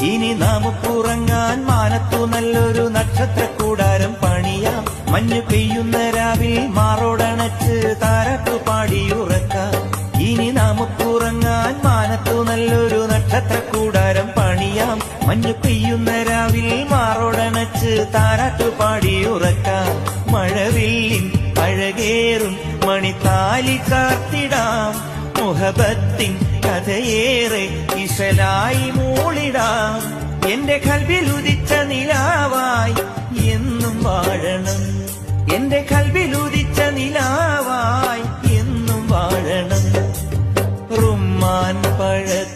ഇനി നമുക്കുറങ്ങാൻ മാനത്തു നല്ലൊരു നക്ഷത്രക്കൂടാരം പണിയാം. മഞ്ഞു പെയ്യുന്ന രാവിൽ മാറോടണച്ച് താരാട്ടു പാടിയുറക്കാം. ഇനി നമുക്കുറങ്ങാൻ മാനത്തു നല്ലൊരു നക്ഷത്രക്കൂടാരം പണിയാം. മഞ്ഞു പെയ്യുന്ന രാവിൽ മാറോടണച്ച് താരാട്ടു പാടിയുറക്കാം. മഴവില്ലിൻ അഴകേറും മണിത്താലി കാർത്തിടാം. മുഹബത്തിൻ കഥയേറെ ഇശലായി മൂളിടാം. എന്റെ കൽബിൽ ഉദിച്ച നിലാവായി എന്നും വാഴണം. എന്റെ കൽബിൽ ഉദിച്ച നിലാവായി എന്നും വാഴണം. റുമ്മാൻ പഴ